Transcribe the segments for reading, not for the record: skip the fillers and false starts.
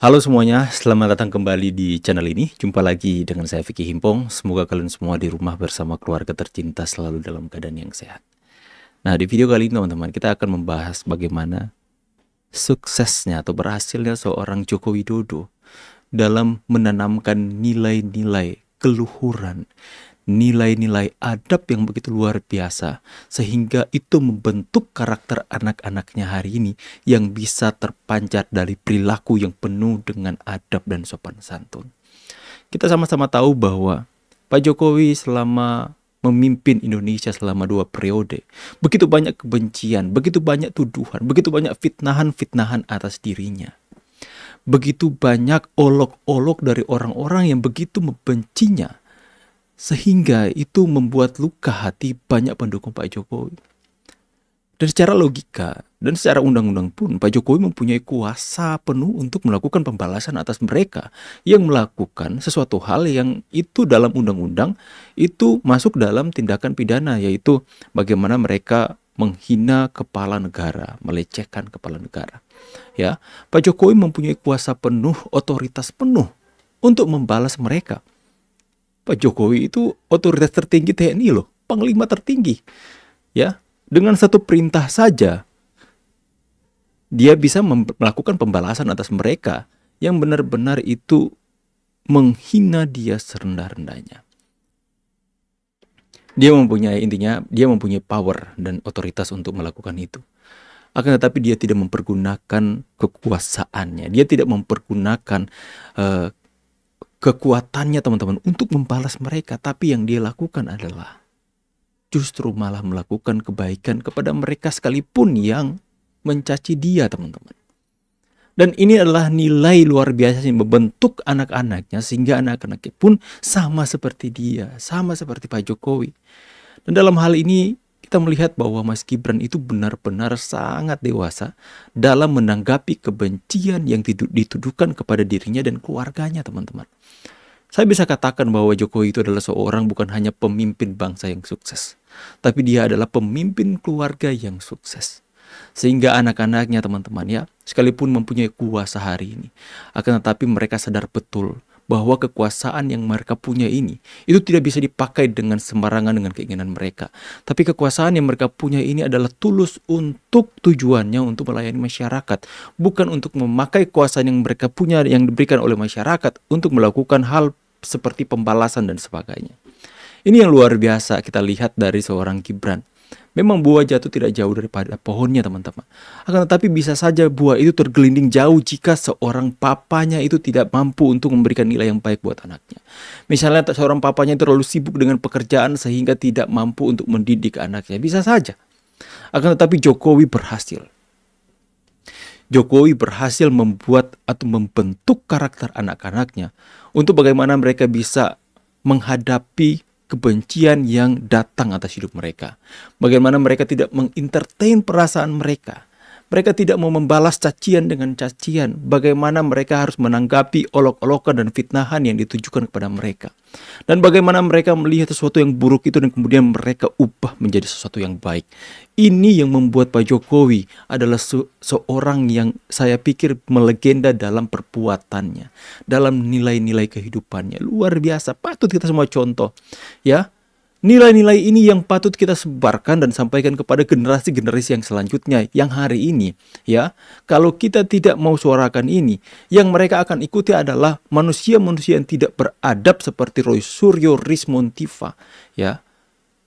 Halo semuanya, selamat datang kembali di channel ini. Jumpa lagi dengan saya Vicky Himpong. Semoga kalian semua di rumah bersama keluarga tercinta selalu dalam keadaan yang sehat. Nah, di video kali ini teman-teman, kita akan membahas bagaimana suksesnya atau berhasilnya seorang Joko Widodo dalam menanamkan nilai-nilai keluhuran, nilai-nilai adab yang begitu luar biasa, sehingga itu membentuk karakter anak-anaknya hari ini yang bisa terpancar dari perilaku yang penuh dengan adab dan sopan santun. Kita sama-sama tahu bahwa Pak Jokowi selama memimpin Indonesia selama 2 periode, begitu banyak kebencian, begitu banyak tuduhan, begitu banyak fitnahan-fitnahan atas dirinya. Begitu banyak olok-olok dari orang-orang yang begitu membencinya, sehingga itu membuat luka hati banyak pendukung Pak Jokowi. Dan secara logika dan secara undang-undang pun Pak Jokowi mempunyai kuasa penuh untuk melakukan pembalasan atas mereka yang melakukan sesuatu hal yang itu dalam undang-undang itu masuk dalam tindakan pidana, yaitu bagaimana mereka menghina kepala negara, melecehkan kepala negara. Ya, Pak Jokowi mempunyai kuasa penuh, otoritas penuh untuk membalas mereka. Pak Jokowi itu otoritas tertinggi TNI loh, panglima tertinggi. Ya, dengan satu perintah saja dia bisa melakukan pembalasan atas mereka yang benar-benar itu menghina dia serendah-rendahnya. Dia mempunyai power dan otoritas untuk melakukan itu. Akan tetapi dia tidak mempergunakan kekuasaannya. Dia tidak mempergunakan kekuatannya teman-teman untuk membalas mereka. Tapi yang dia lakukan adalah justru malah melakukan kebaikan kepada mereka sekalipun yang mencaci dia teman-teman. Dan ini adalah nilai luar biasa yang membentuk anak-anaknya sehingga anak-anaknya pun sama seperti dia, sama seperti Pak Jokowi. Dan dalam hal ini kita melihat bahwa Mas Gibran itu benar-benar sangat dewasa dalam menanggapi kebencian yang dituduhkan kepada dirinya dan keluarganya teman-teman. Saya bisa katakan bahwa Jokowi itu adalah seorang bukan hanya pemimpin bangsa yang sukses, tapi dia adalah pemimpin keluarga yang sukses. Sehingga anak-anaknya teman-teman ya, sekalipun mempunyai kuasa hari ini, akan tetapi mereka sadar betul bahwa kekuasaan yang mereka punya ini itu tidak bisa dipakai dengan sembarangan dengan keinginan mereka. Tapi kekuasaan yang mereka punya ini adalah tulus untuk tujuannya untuk melayani masyarakat, bukan untuk memakai kekuasaan yang mereka punya yang diberikan oleh masyarakat untuk melakukan hal seperti pembalasan dan sebagainya. Ini yang luar biasa kita lihat dari seorang Gibran. Memang buah jatuh tidak jauh daripada pohonnya teman-teman. Akan tetapi bisa saja buah itu tergelinding jauh jika seorang papanya itu tidak mampu untuk memberikan nilai yang baik buat anaknya. Misalnya seorang papanya itu terlalu sibuk dengan pekerjaan sehingga tidak mampu untuk mendidik anaknya. Bisa saja. Akan tetapi Jokowi berhasil. Jokowi berhasil membuat atau membentuk karakter anak-anaknya untuk bagaimana mereka bisa menghadapi kebencian yang datang atas hidup mereka. Bagaimana mereka tidak mengentertain perasaan mereka. Mereka tidak mau membalas cacian dengan cacian. Bagaimana mereka harus menanggapi olok-olokan dan fitnahan yang ditujukan kepada mereka. Dan bagaimana mereka melihat sesuatu yang buruk itu dan kemudian mereka ubah menjadi sesuatu yang baik. Ini yang membuat Pak Jokowi adalah seorang yang saya pikir melegenda dalam perbuatannya, dalam nilai-nilai kehidupannya. Luar biasa, patut kita semua contoh. Ya, nilai-nilai ini yang patut kita sebarkan dan sampaikan kepada generasi-generasi yang selanjutnya yang hari ini ya. Kalau kita tidak mau suarakan ini, yang mereka akan ikuti adalah manusia-manusia yang tidak beradab seperti Roy Suryo, Rismon Montiva ya.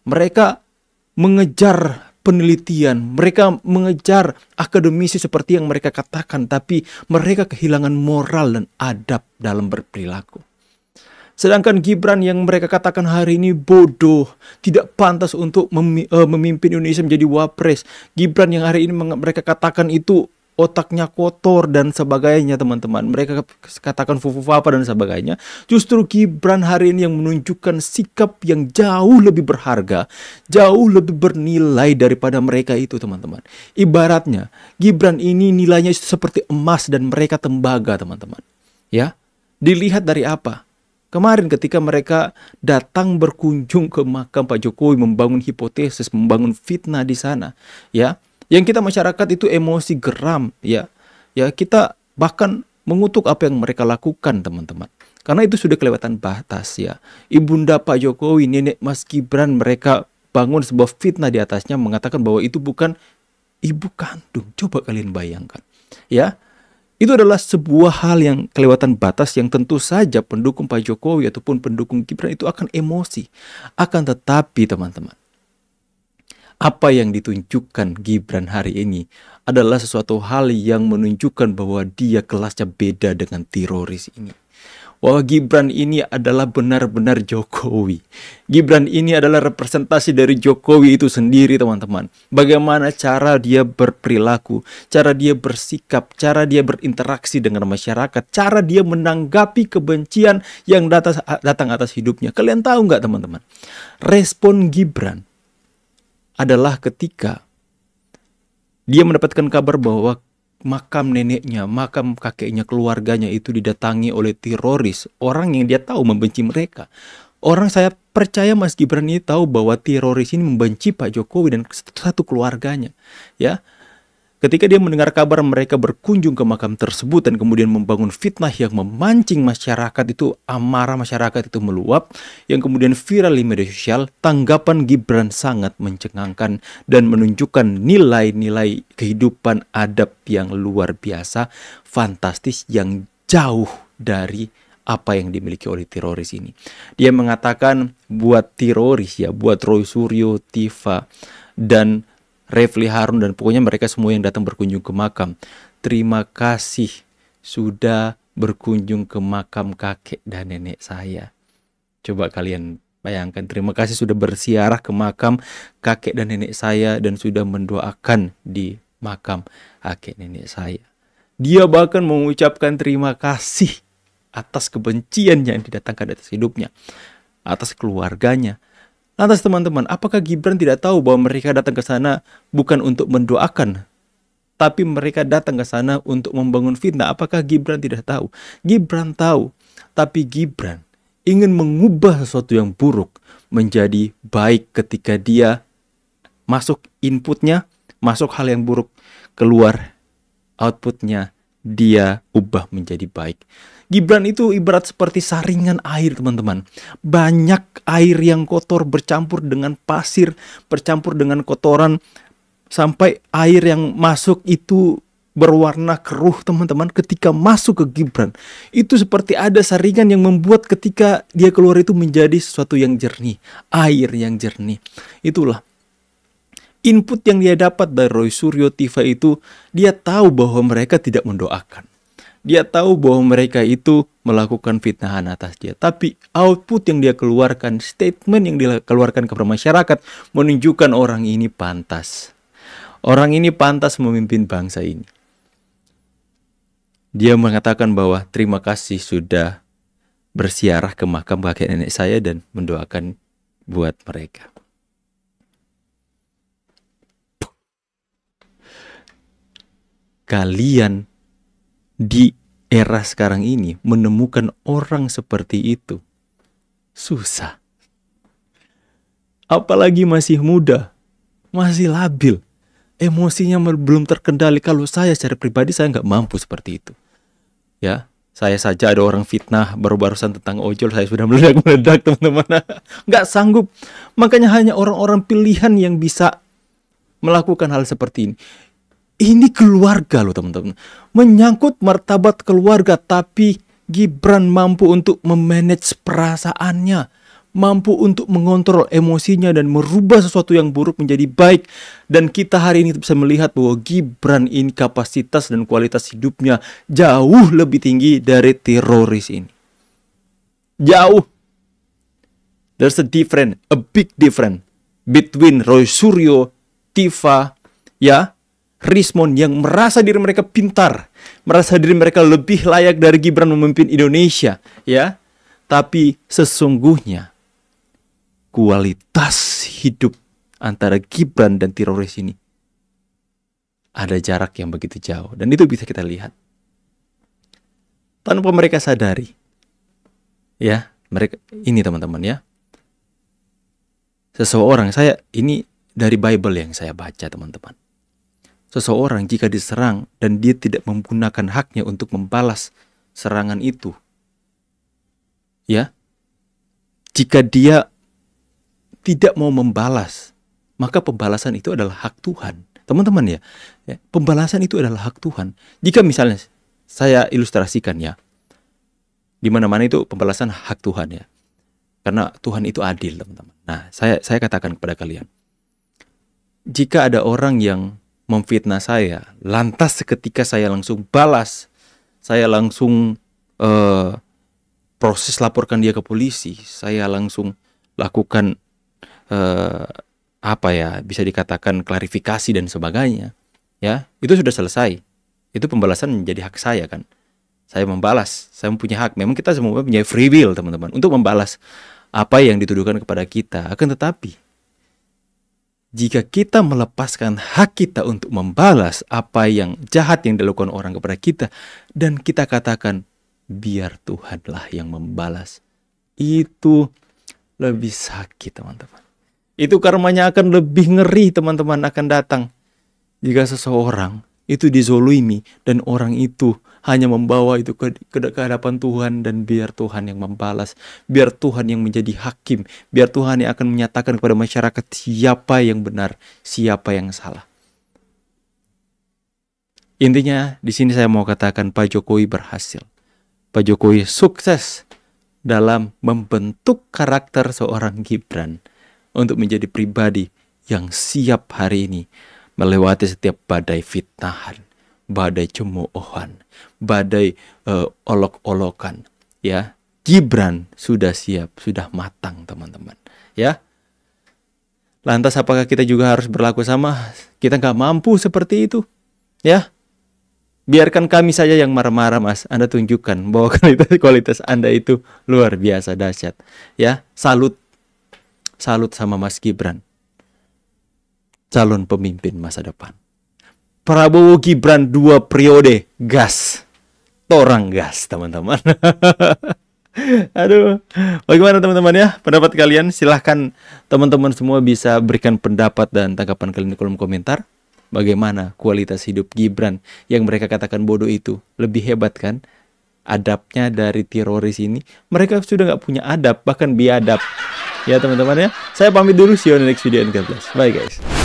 Mereka mengejar penelitian, mereka mengejar akademisi seperti yang mereka katakan, tapi mereka kehilangan moral dan adab dalam berperilaku. Sedangkan Gibran yang mereka katakan hari ini bodoh, tidak pantas untuk memimpin Indonesia menjadi wapres. Gibran yang hari ini mereka katakan itu otaknya kotor dan sebagainya teman-teman. Mereka katakan fufu-papa dan sebagainya. Justru Gibran hari ini yang menunjukkan sikap yang jauh lebih berharga, jauh lebih bernilai daripada mereka itu teman-teman. Ibaratnya Gibran ini nilainya seperti emas dan mereka tembaga teman-teman. Ya, dilihat dari apa? Kemarin ketika mereka datang berkunjung ke makam Pak Jokowi, membangun hipotesis, membangun fitnah di sana, ya, yang kita masyarakat itu emosi geram, ya, kita bahkan mengutuk apa yang mereka lakukan, teman-teman. Karena itu sudah kelewatan batas ya. Ibunda Pak Jokowi, nenek Mas Gibran, mereka bangun sebuah fitnah di atasnya, mengatakan bahwa itu bukan ibu kandung. Coba kalian bayangkan. Ya, itu adalah sebuah hal yang kelewatan batas yang tentu saja pendukung Pak Jokowi ataupun pendukung Gibran itu akan emosi. Akan tetapi teman-teman, apa yang ditunjukkan Gibran hari ini adalah sesuatu hal yang menunjukkan bahwa dia kelasnya beda dengan teroris ini. Bahwa Gibran ini adalah benar-benar Jokowi. Gibran ini adalah representasi dari Jokowi itu sendiri, teman-teman. Bagaimana cara dia berperilaku, cara dia bersikap, cara dia berinteraksi dengan masyarakat, cara dia menanggapi kebencian yang datang atas hidupnya. Kalian tahu nggak, teman-teman? Respon Gibran adalah ketika dia mendapatkan kabar bahwa makam neneknya, makam kakeknya, keluarganya itu didatangi oleh teroris, orang yang dia tahu membenci mereka. Saya percaya Mas Gibran ini tahu bahwa teroris ini membenci Pak Jokowi dan satu keluarganya. Ya, ketika dia mendengar kabar mereka berkunjung ke makam tersebut dan kemudian membangun fitnah yang memancing masyarakat itu, amarah masyarakat itu meluap, yang kemudian viral di media sosial, tanggapan Gibran sangat mencengangkan dan menunjukkan nilai-nilai kehidupan adab yang luar biasa, fantastis, yang jauh dari apa yang dimiliki oleh teroris ini. Dia mengatakan buat teroris ya, buat Roy Suryo, Tifa, dan Refli Harun, dan pokoknya mereka semua yang datang berkunjung ke makam, terima kasih sudah berkunjung ke makam kakek dan nenek saya. Coba kalian bayangkan, terima kasih sudah berziarah ke makam kakek dan nenek saya dan sudah mendoakan di makam kakek nenek saya. Dia bahkan mengucapkan terima kasih atas kebencian yang didatangkan atas hidupnya, atas keluarganya. Lantas teman-teman, apakah Gibran tidak tahu bahwa mereka datang ke sana bukan untuk mendoakan, tapi mereka datang ke sana untuk membangun fitnah? Apakah Gibran tidak tahu? Gibran tahu, tapi Gibran ingin mengubah sesuatu yang buruk menjadi baik ketika dia masuk inputnya, masuk hal yang buruk, keluar outputnya, dia ubah menjadi baik. Gibran itu ibarat seperti saringan air, teman-teman. Banyak air yang kotor bercampur dengan pasir, bercampur dengan kotoran, sampai air yang masuk itu berwarna keruh, teman-teman. Ketika masuk ke Gibran, itu seperti ada saringan yang membuat ketika dia keluar itu menjadi sesuatu yang jernih, air yang jernih. Itulah input yang dia dapat dari Roy Suryo, Tifa itu. Dia tahu bahwa mereka tidak mendoakan. Dia tahu bahwa mereka itu melakukan fitnahan atas dia. Tapi output yang dia keluarkan, statement yang dia keluarkan kepada masyarakat, menunjukkan orang ini pantas. Orang ini pantas memimpin bangsa ini. Dia mengatakan bahwa terima kasih sudah berziarah ke makam kakek nenek saya dan mendoakan buat mereka. Kalian di era sekarang ini menemukan orang seperti itu susah. Apalagi masih muda, masih labil, emosinya belum terkendali. Kalau saya secara pribadi saya nggak mampu seperti itu. Ya, saya saja ada orang fitnah baru-barusan tentang ojol, saya sudah meledak-meledak, teman-teman. Nggak sanggup. Makanya hanya orang-orang pilihan yang bisa melakukan hal seperti ini. Ini keluarga loh, teman-teman. Menyangkut martabat keluarga, tapi Gibran mampu untuk memanage perasaannya, mampu untuk mengontrol emosinya dan merubah sesuatu yang buruk menjadi baik. Dan kita hari ini bisa melihat bahwa Gibran ini kapasitas dan kualitas hidupnya jauh lebih tinggi dari teroris ini. Jauh. There's a big difference between Roy Suryo, Tifa, ya, Rismon, yang merasa diri mereka pintar, merasa diri mereka lebih layak dari Gibran memimpin Indonesia, ya. Tapi sesungguhnya kualitas hidup antara Gibran dan teroris ini ada jarak yang begitu jauh, dan itu bisa kita lihat tanpa mereka sadari. Ya, mereka ini, teman-teman, ya. Seseorang, saya ini dari Bible yang saya baca, teman-teman. seseorang jika diserang dan dia tidak menggunakan haknya untuk membalas serangan itu. Ya. Jika dia tidak mau membalas, maka pembalasan itu adalah hak Tuhan. Teman-teman ya, pembalasan itu adalah hak Tuhan. Jika misalnya saya ilustrasikan ya, di mana-mana itu pembalasan hak Tuhan ya. Karena Tuhan itu adil, teman-teman. Nah, saya katakan kepada kalian, jika ada orang yang memfitnah saya, lantas seketika saya langsung balas, saya langsung proses laporkan dia ke polisi, saya langsung lakukan bisa dikatakan klarifikasi dan sebagainya, ya, itu sudah selesai. Itu pembalasan menjadi hak saya kan. Saya membalas, saya mempunyai hak. Memang kita semua punya free will, teman-teman, untuk membalas apa yang dituduhkan kepada kita. Akan tetapi, jika kita melepaskan hak kita untuk membalas apa yang jahat yang dilakukan orang kepada kita, dan kita katakan, biar Tuhanlah yang membalas, itu lebih sakit, teman-teman. Itu karmanya akan lebih ngeri, teman-teman, akan datang. Jika seseorang itu dizolimi dan orang itu hanya membawa itu ke hadapan Tuhan, dan biar Tuhan yang membalas, biar Tuhan yang menjadi hakim, biar Tuhan yang akan menyatakan kepada masyarakat siapa yang benar, siapa yang salah. Intinya di sini saya mau katakan Pak Jokowi berhasil. Pak Jokowi sukses dalam membentuk karakter seorang Gibran untuk menjadi pribadi yang siap hari ini melewati setiap badai fitnahan, badai cemoohan, badai olok-olokan. Ya, Gibran sudah siap, sudah matang, teman-teman. Ya, lantas apakah kita juga harus berlaku sama? Kita nggak mampu seperti itu. Ya, biarkan kami saja yang marah-marah, Mas. Anda tunjukkan bahwa kualitas Anda itu luar biasa dahsyat. Ya, salut sama Mas Gibran, calon pemimpin masa depan. Prabowo Gibran 2 periode, gas, torang gas, teman-teman. Aduh, bagaimana teman-teman ya pendapat kalian? Silahkan teman-teman semua bisa berikan pendapat dan tanggapan kalian di kolom komentar. Bagaimana kualitas hidup Gibran yang mereka katakan bodoh itu lebih hebat kan? Adabnya dari teroris ini, mereka sudah nggak punya adab, bahkan biadab. Ya teman-teman ya, saya pamit dulu, see you on the next video and God bless. Bye guys.